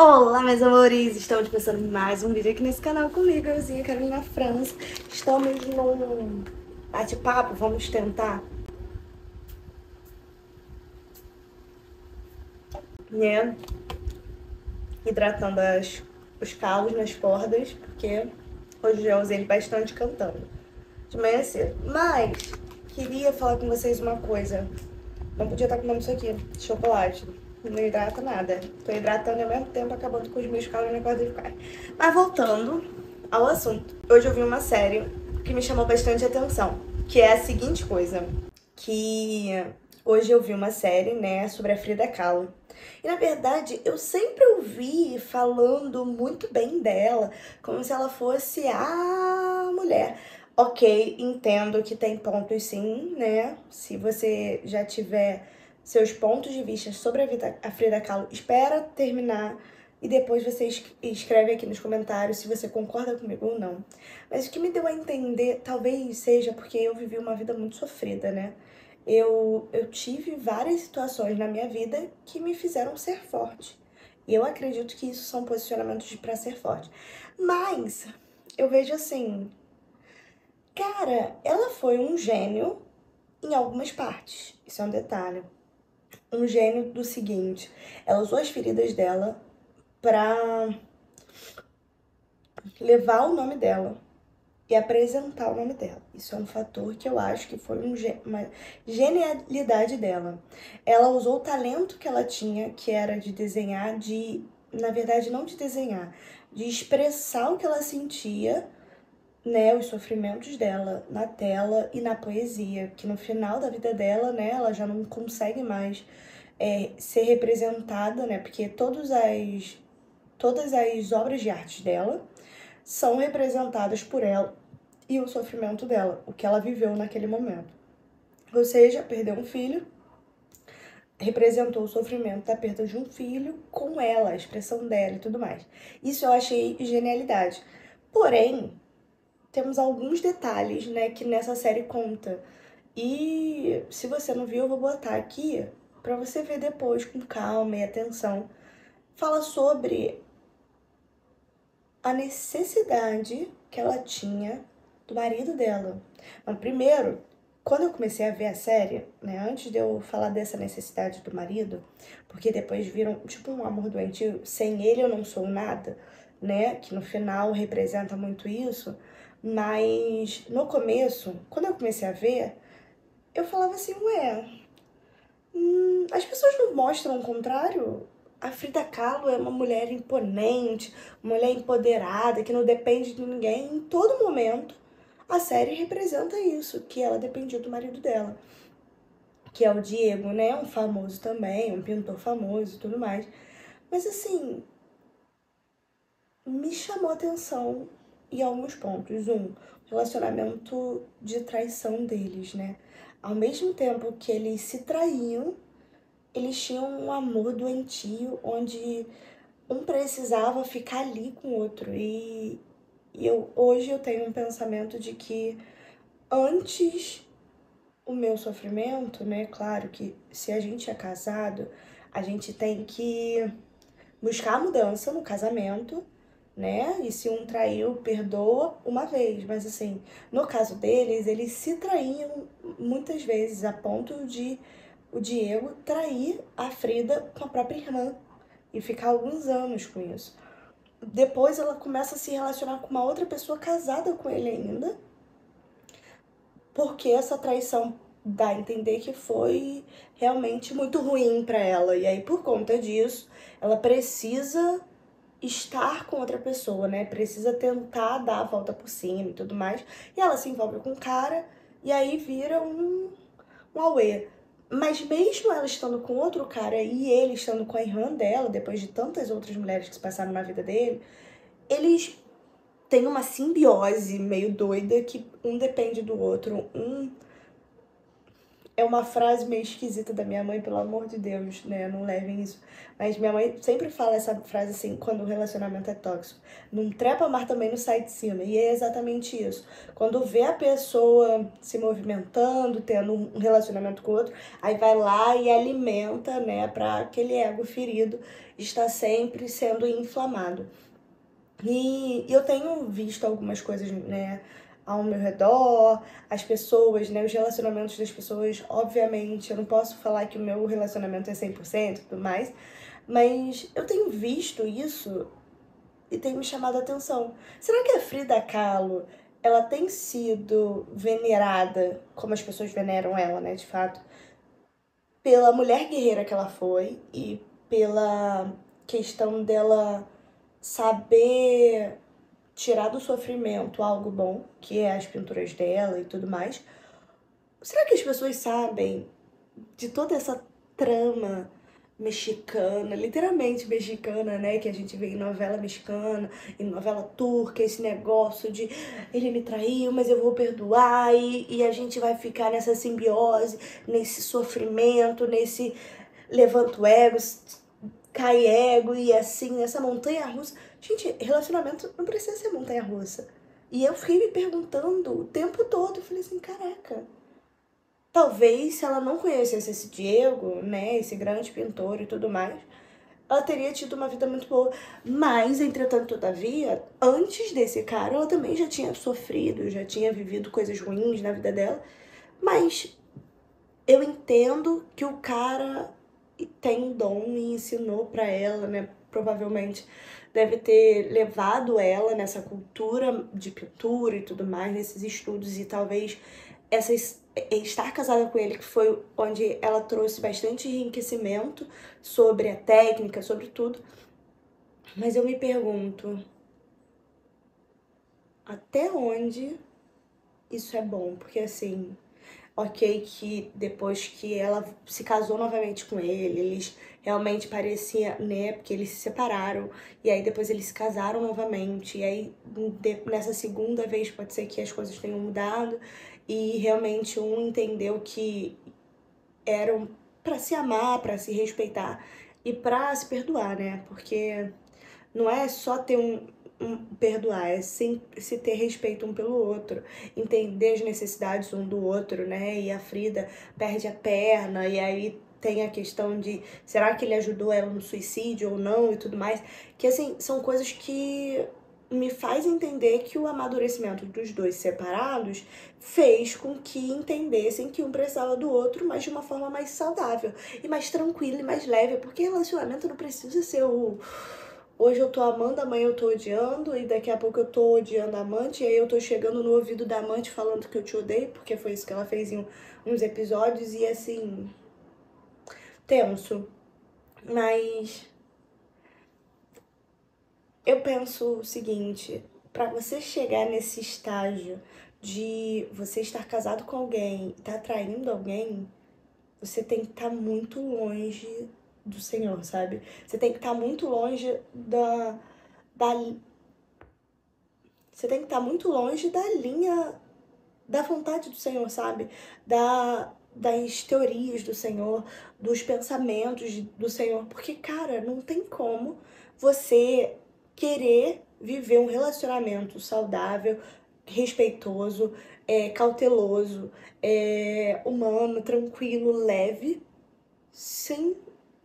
Olá, meus amores! Estamos começando mais um vídeo aqui nesse canal comigo, euzinha Carolina França. Estamos num bate-papo, vamos tentar, né, hidratando os calos nas cordas, porque hoje já usei ele bastante cantando, de manhã cedo. Mas, queria falar com vocês uma coisa. Não podia estar comendo isso aqui, chocolate. Não hidrata nada. Tô hidratando e ao mesmo tempo acabando com os meus calos na corda de ficar. Mas voltando ao assunto. Hoje eu vi uma série que me chamou bastante atenção, que é a seguinte coisa. Que hoje eu vi uma série, né, sobre a Frida Kahlo. E na verdade, eu sempre ouvi falando muito bem dela, como se ela fosse a mulher. Ok, entendo que tem pontos sim, né? Se você já tiver seus pontos de vista sobre a Frida Kahlo, espera terminar e depois você escreve aqui nos comentários se você concorda comigo ou não. Mas o que me deu a entender, talvez seja porque eu vivi uma vida muito sofrida, né? Eu tive várias situações na minha vida que me fizeram ser forte. E eu acredito que isso são posicionamentos para ser forte. Mas eu vejo assim, cara, ela foi um gênio em algumas partes. Isso é um detalhe. Um gênio do seguinte, ela usou as feridas dela pra levar o nome dela e apresentar o nome dela. Isso é um fator que eu acho que foi uma genialidade dela. Ela usou o talento que ela tinha, que era de desenhar, na verdade, não de desenhar, de expressar o que ela sentia, né, os sofrimentos dela na tela e na poesia, que no final da vida dela, né, ela já não consegue mais ser representada, né, porque todas as obras de arte dela são representadas por ela e o sofrimento dela, o que ela viveu naquele momento. Ou seja, perdeu um filho, representou o sofrimento da perda de um filho com ela, a expressão dela e tudo mais. Isso eu achei genialidade. Porém, temos alguns detalhes, né, que nessa série conta. E se você não viu, eu vou botar aqui para você ver depois com calma e atenção. Fala sobre a necessidade que ela tinha do marido dela. Mas primeiro, quando eu comecei a ver a série, né, antes de eu falar dessa necessidade do marido, porque depois viram tipo um amor doentio, sem ele eu não sou nada, né, que no final representa muito isso, mas no começo, quando eu comecei a ver, eu falava assim, ué, as pessoas não mostram o contrário? A Frida Kahlo é uma mulher imponente, uma mulher empoderada, que não depende de ninguém. Em todo momento, a série representa isso, que ela dependia do marido dela. Que é o Diego, né? Um famoso também, um pintor famoso e tudo mais. Mas assim, me chamou a atenção em alguns pontos. Relacionamento de traição deles, né? Ao mesmo tempo que eles se traíam, eles tinham um amor doentio, onde um precisava ficar ali com o outro. E hoje eu tenho um pensamento de que antes o meu sofrimento, né? Claro que se a gente é casado, a gente tem que buscar a mudança no casamento, né? E se um traiu, perdoa uma vez. Mas assim, no caso deles, eles se traíam muitas vezes a ponto de o Diego trair a Frida com a própria irmã e ficar alguns anos com isso. Depois ela começa a se relacionar com uma outra pessoa casada com ele ainda, porque essa traição dá a entender que foi realmente muito ruim para ela. E aí, por conta disso, ela precisa estar com outra pessoa, né? Precisa tentar dar a volta por cima e tudo mais. E ela se envolve com o cara e aí vira um auê. Mas mesmo ela estando com outro cara e ele estando com a irmã dela, depois de tantas outras mulheres que se passaram na vida dele, eles têm uma simbiose meio doida que um depende do outro, É uma frase meio esquisita da minha mãe, pelo amor de Deus, né? Não levem isso. Mas minha mãe sempre fala essa frase assim, quando o relacionamento é tóxico. Não trepa, mas também não sai de cima. E é exatamente isso. Quando vê a pessoa se movimentando, tendo um relacionamento com o outro, aí vai lá e alimenta, né? Pra aquele ego ferido estar sempre sendo inflamado. E eu tenho visto algumas coisas, né, ao meu redor, as pessoas, né, os relacionamentos das pessoas, obviamente, eu não posso falar que o meu relacionamento é 100% e tudo mais, mas eu tenho visto isso e tem me chamado a atenção. Será que a Frida Kahlo, ela tem sido venerada, como as pessoas veneram ela, né, de fato, pela mulher guerreira que ela foi e pela questão dela saber tirar do sofrimento algo bom, que é as pinturas dela e tudo mais? Será que as pessoas sabem de toda essa trama mexicana, literalmente mexicana, né, que a gente vê em novela mexicana, em novela turca, esse negócio de ele me traiu, mas eu vou perdoar, e a gente vai ficar nessa simbiose, nesse sofrimento, nesse levanto ego, cai ego, e assim, nessa montanha russa. Gente, relacionamento não precisa ser montanha russa. E eu fiquei me perguntando o tempo todo, eu falei assim, caraca, talvez se ela não conhecesse esse Diego, né, esse grande pintor e tudo mais, ela teria tido uma vida muito boa. Mas, entretanto, todavia, antes desse cara, ela também já tinha sofrido, já tinha vivido coisas ruins na vida dela. Mas eu entendo que o cara tem um dom e ensinou pra ela, né? Provavelmente deve ter levado ela nessa cultura de pintura e tudo mais, nesses estudos, e talvez estar casada com ele, que foi onde ela trouxe bastante enriquecimento sobre a técnica, sobre tudo. Mas eu me pergunto, até onde isso é bom? Porque assim, ok, que depois que ela se casou novamente com ele, eles realmente pareciam, né, porque eles se separaram, e aí depois eles se casaram novamente, e aí nessa segunda vez pode ser que as coisas tenham mudado, e realmente um entendeu que eram pra se amar, pra se respeitar e pra se perdoar, né, porque não é só ter perdoar, é sim se ter respeito um pelo outro, entender as necessidades um do outro, né? E a Frida perde a perna, e aí tem a questão de será que ele ajudou ela no suicídio ou não e tudo mais. Que assim, são coisas que me faz entender que o amadurecimento dos dois separados fez com que entendessem que um precisava do outro, mas de uma forma mais saudável e mais tranquila e mais leve, porque relacionamento não precisa ser o hoje eu tô amando, amanhã eu tô odiando, e daqui a pouco eu tô odiando a amante, e aí eu tô chegando no ouvido da amante falando que eu te odeio, porque foi isso que ela fez em uns episódios, e assim, tenso. Mas eu penso o seguinte, pra você chegar nesse estágio de você estar casado com alguém e tá traindo alguém, você tem que estar muito longe do Senhor, sabe? Você tem que estar muito longe da você tem que estar muito longe da linha da vontade do Senhor, sabe? Das teorias do Senhor, dos pensamentos do Senhor. Porque, cara, não tem como você querer viver um relacionamento saudável, respeitoso, cauteloso, humano, tranquilo, leve, sem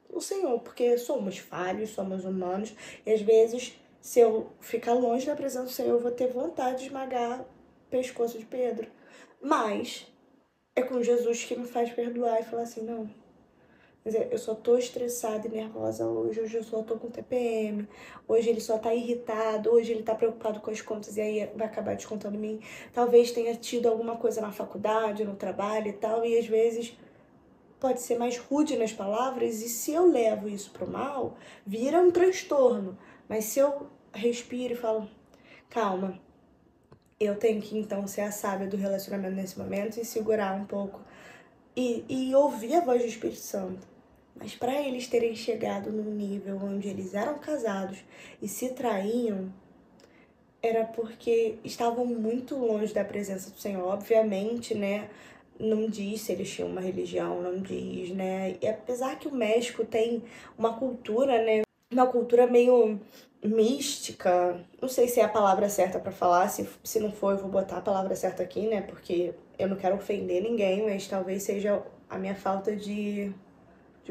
o Senhor. Porque somos falhos, somos humanos, e às vezes, se eu ficar longe da presença do Senhor, eu vou ter vontade de esmagar o pescoço de Pedro. Mas é com Jesus que me faz perdoar e falar assim, não, quer dizer, eu só tô estressada e nervosa hoje eu só tô com TPM, hoje ele só tá irritado, hoje ele tá preocupado com as contas e aí vai acabar descontando em mim. Talvez tenha tido alguma coisa na faculdade, no trabalho e tal, e às vezes pode ser mais rude nas palavras, e se eu levo isso pro mal, vira um transtorno. Mas se eu respiro e falo, calma, eu tenho que então ser a sábia do relacionamento nesse momento e segurar um pouco e ouvir a voz do Espírito Santo. Mas para eles terem chegado num nível onde eles eram casados e se traíam, era porque estavam muito longe da presença do Senhor. Obviamente, né? não diz se eles tinham uma religião, não diz, né? E apesar que o México tem uma cultura, né? Uma cultura meio mística, não sei se é a palavra certa pra falar, se não for eu vou botar a palavra certa aqui, né? Porque eu não quero ofender ninguém, mas talvez seja a minha falta de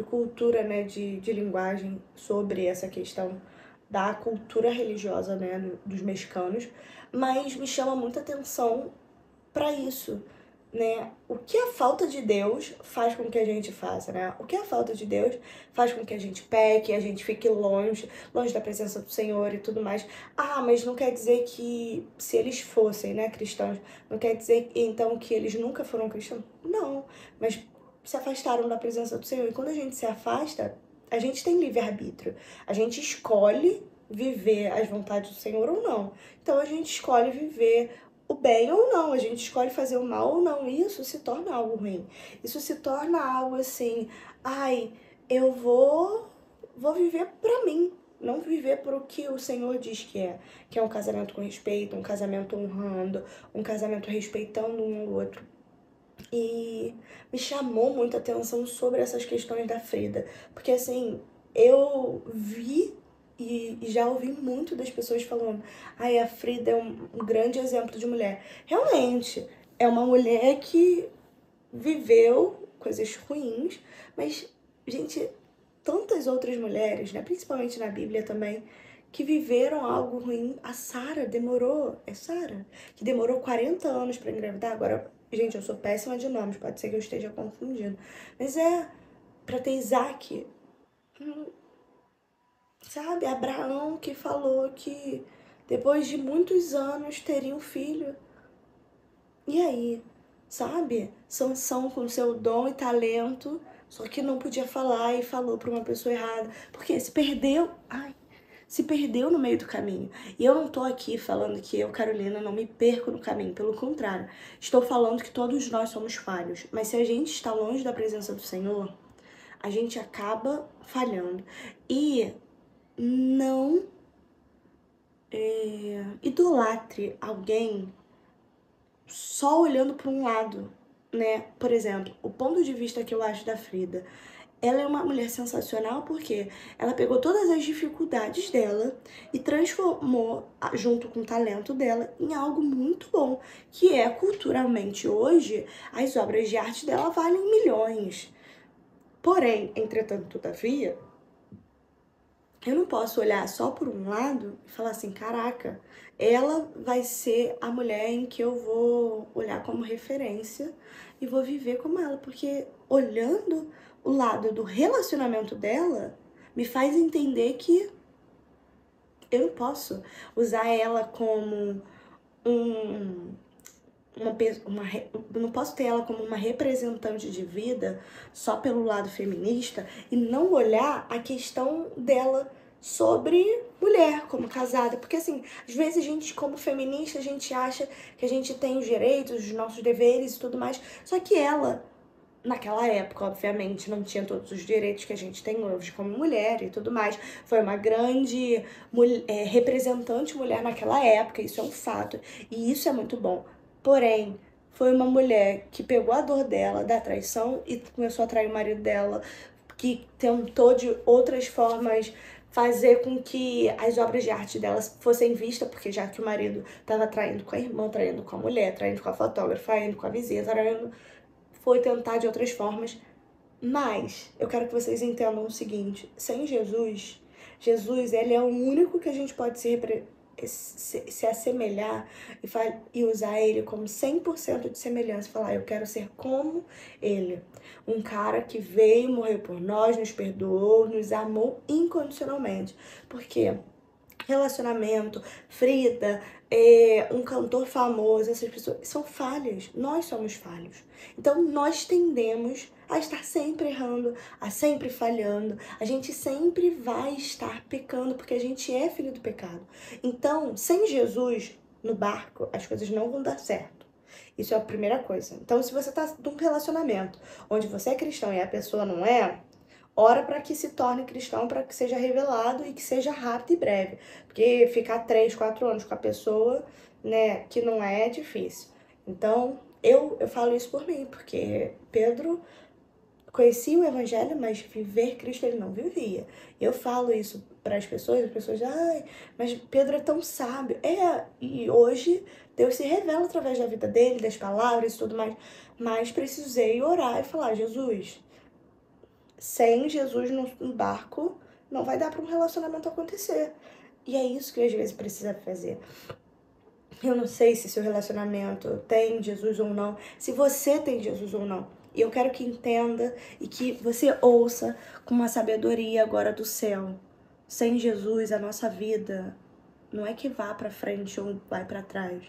cultura, né? De linguagem sobre essa questão da cultura religiosa, né? Dos mexicanos. Mas me chama muita atenção para isso, né? O que a falta de Deus faz com que a gente faça, né? O que a falta de Deus faz com que a gente peque, a gente fique longe, longe da presença do Senhor e tudo mais. Ah, mas não quer dizer que se eles fossem, né, cristãos, não quer dizer então que eles nunca foram cristãos? Não, mas se afastaram da presença do Senhor. E quando a gente se afasta, a gente tem livre-arbítrio. A gente escolhe viver as vontades do Senhor ou não. Então a gente escolhe viver o bem ou não, a gente escolhe fazer o mal ou não, e isso se torna algo ruim. Isso se torna algo assim, ai, eu vou viver pra mim, não viver por o que o Senhor diz que é um casamento com respeito, um casamento honrando, um casamento respeitando um ao outro. E me chamou muita atenção sobre essas questões da Frida, porque assim, eu vi e já ouvi muito das pessoas falando, ai, a Frida é um grande exemplo de mulher. Realmente, é uma mulher que viveu coisas ruins, mas, gente, tantas outras mulheres, né, principalmente na Bíblia também, que viveram algo ruim. A Sara demorou, é Sara, que demorou 40 anos pra engravidar. Agora, gente, eu sou péssima de nomes, pode ser que eu esteja confundindo, mas é pra ter Isaac. Sabe, Abraão que falou que depois de muitos anos teria um filho. E aí, sabe? Sansão com seu dom e talento, só que não podia falar e falou para uma pessoa errada. Porque se perdeu, ai, se perdeu no meio do caminho. E eu não tô aqui falando que eu, Carolina, não me perco no caminho, pelo contrário. Estou falando que todos nós somos falhos, mas se a gente está longe da presença do Senhor, a gente acaba falhando. E não idolatre alguém só olhando para um lado, né? Por exemplo, o ponto de vista que eu acho da Frida, ela é uma mulher sensacional porque ela pegou todas as dificuldades dela e transformou, junto com o talento dela, em algo muito bom, que é, culturalmente hoje, as obras de arte dela valem milhões. Porém, entretanto, todavia, eu não posso olhar só por um lado e falar assim, caraca, ela vai ser a mulher em que eu vou olhar como referência e vou viver como ela, porque olhando o lado do relacionamento dela, me faz entender que eu não posso usar ela como um, não posso ter ela como uma representante de vida só pelo lado feminista e não olhar a questão dela sobre mulher como casada, porque assim, às vezes a gente como feminista, a gente acha que a gente tem os direitos, os nossos deveres e tudo mais, só que ela naquela época, obviamente, não tinha todos os direitos que a gente tem hoje como mulher e tudo mais. Foi uma grande representante mulher naquela época, isso é um fato. E isso é muito bom. Porém, foi uma mulher que pegou a dor dela, da traição, e começou a trair o marido dela, que tentou de outras formas fazer com que as obras de arte dela fossem vistas, porque já que o marido estava traindo com a irmã, traindo com a mulher, traindo com a fotógrafa, traindo com a vizinha, traindo, foi tentar de outras formas. Mas eu quero que vocês entendam o seguinte, sem Jesus, ele é o único que a gente pode se assemelhar e usar ele como 100% de semelhança. Falar, eu quero ser como ele. Um cara que veio, morreu por nós, nos perdoou, nos amou incondicionalmente. Por quê? Relacionamento, Frida, um cantor famoso, essas pessoas são falhas, nós somos falhos. Então nós tendemos a estar sempre errando, a sempre falhando, a gente sempre vai estar pecando, porque a gente é filho do pecado. Então, sem Jesus no barco, as coisas não vão dar certo. Isso é a primeira coisa. Então, se você tá num relacionamento onde você é cristão e a pessoa não é, ora para que se torne cristão, para que seja revelado e que seja rápido e breve. Porque ficar 3, 4 anos com a pessoa, né, que não é difícil. Então, eu falo isso por mim, porque Pedro conhecia o evangelho, mas viver Cristo ele não vivia. Eu falo isso para as pessoas ai, mas Pedro é tão sábio. E hoje Deus se revela através da vida dele, das palavras e tudo mais. Mas precisei orar e falar, Jesus, sem Jesus no barco, não vai dar para um relacionamento acontecer. E é isso que às vezes precisa fazer. Eu não sei se seu relacionamento tem Jesus ou não, se você tem Jesus ou não. E eu quero que entenda e que você ouça com uma sabedoria agora do céu. Sem Jesus, a nossa vida não é que vá pra frente ou vai pra trás,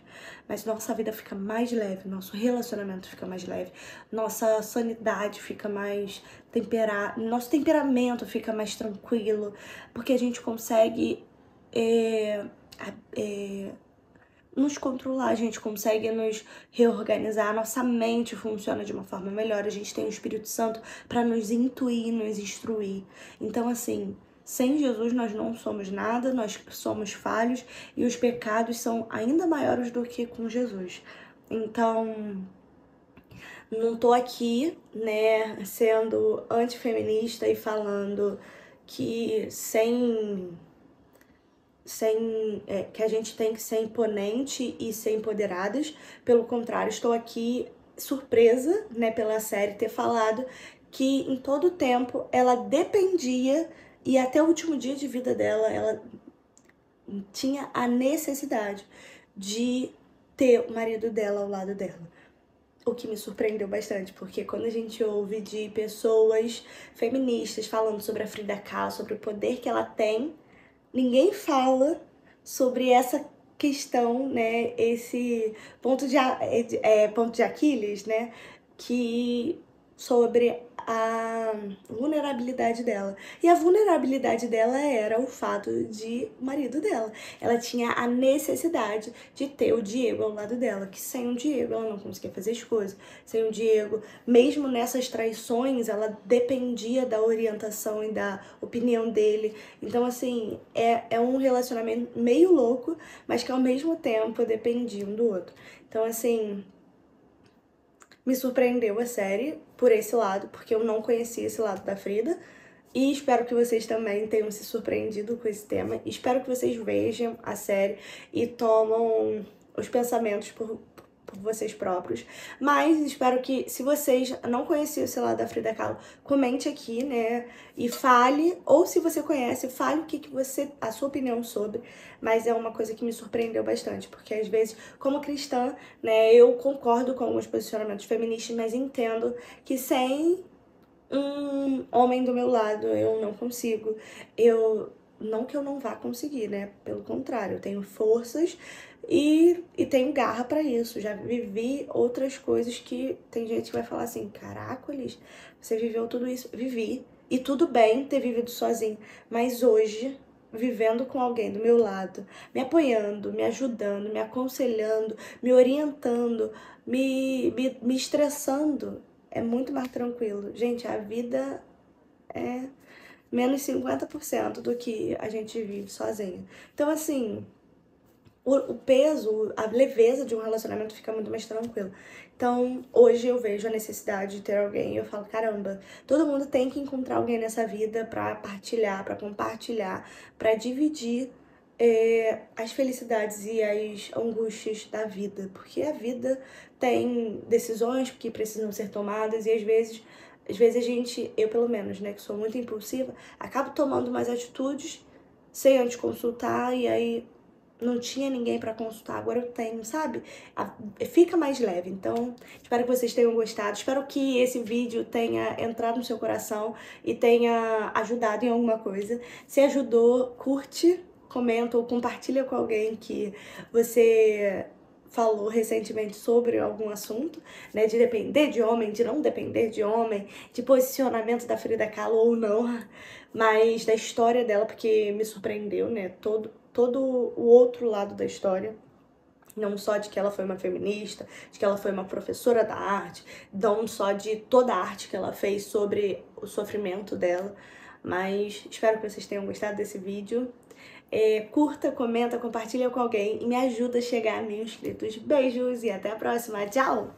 mas nossa vida fica mais leve, nosso relacionamento fica mais leve, nossa sanidade fica mais temperada, nosso temperamento fica mais tranquilo, porque a gente consegue nos controlar, a gente consegue nos reorganizar, a nossa mente funciona de uma forma melhor, a gente tem o Espírito Santo para nos intuir, nos instruir. Então, assim, sem Jesus nós não somos nada, nós somos falhos e os pecados são ainda maiores do que com Jesus. Então, não tô aqui, né, sendo antifeminista e falando que que a gente tem que ser imponente e ser empoderadas. Pelo contrário, estou aqui surpresa, né, pela série ter falado que em todo o tempo ela dependia e até o último dia de vida dela, ela tinha a necessidade de ter o marido dela ao lado dela. O que me surpreendeu bastante, porque quando a gente ouve de pessoas feministas falando sobre a Frida Kahlo, sobre o poder que ela tem, ninguém fala sobre essa questão, né, esse ponto de Aquiles, né, que sobre a vulnerabilidade dela. E a vulnerabilidade dela era o fato de o marido dela. Ela tinha a necessidade de ter o Diego ao lado dela, que sem o Diego ela não conseguia fazer as coisas. Sem o Diego, mesmo nessas traições, ela dependia da orientação e da opinião dele. Então, assim, é um relacionamento meio louco, mas que ao mesmo tempo dependia um do outro. Então, assim, me surpreendeu a série por esse lado, porque eu não conhecia esse lado da Frida. E espero que vocês também tenham se surpreendido com esse tema. Espero que vocês vejam a série e tomam os pensamentos por vocês próprios. Mas espero que, se vocês não conheciam esse lado da Frida Kahlo, comente aqui, né? E fale, ou se você conhece, fale o que você, a sua opinião sobre. Mas é uma coisa que me surpreendeu bastante, porque às vezes, como cristã, né, eu concordo com alguns posicionamentos feministas, mas entendo que sem um homem do meu lado eu não consigo. Não que eu não vá conseguir, né? Pelo contrário, eu tenho forças e tenho garra pra isso. Já vivi outras coisas que tem gente que vai falar assim, caracoles, você viveu tudo isso. Vivi. E tudo bem ter vivido sozinho. Mas hoje, vivendo com alguém do meu lado, me apoiando, me ajudando, me aconselhando, me orientando, me estressando, é muito mais tranquilo. Gente, a vida é menos 50% do que a gente vive sozinha. Então, assim, o peso, a leveza de um relacionamento fica muito mais tranquilo. Então, hoje eu vejo a necessidade de ter alguém e eu falo, caramba, todo mundo tem que encontrar alguém nessa vida pra partilhar, pra compartilhar, pra dividir as felicidades e as angústias da vida. Porque a vida tem decisões que precisam ser tomadas e às vezes a gente, eu pelo menos, né, que sou muito impulsiva, acabo tomando umas atitudes sem antes consultar e aí não tinha ninguém pra consultar, agora eu tenho, sabe? Fica mais leve. Então, espero que vocês tenham gostado. Espero que esse vídeo tenha entrado no seu coração e tenha ajudado em alguma coisa. Se ajudou, curte, comenta ou compartilha com alguém que você falou recentemente sobre algum assunto, né, de depender de homem, de não depender de homem, de posicionamento da Frida Kahlo ou não, mas da história dela, porque me surpreendeu, né, todo o outro lado da história, não só de que ela foi uma feminista, de que ela foi uma professora da arte, não só de toda a arte que ela fez sobre o sofrimento dela, mas espero que vocês tenham gostado desse vídeo. Curta, comenta, compartilha com alguém e me ajuda a chegar a 1000 inscritos. Beijos e até a próxima. Tchau!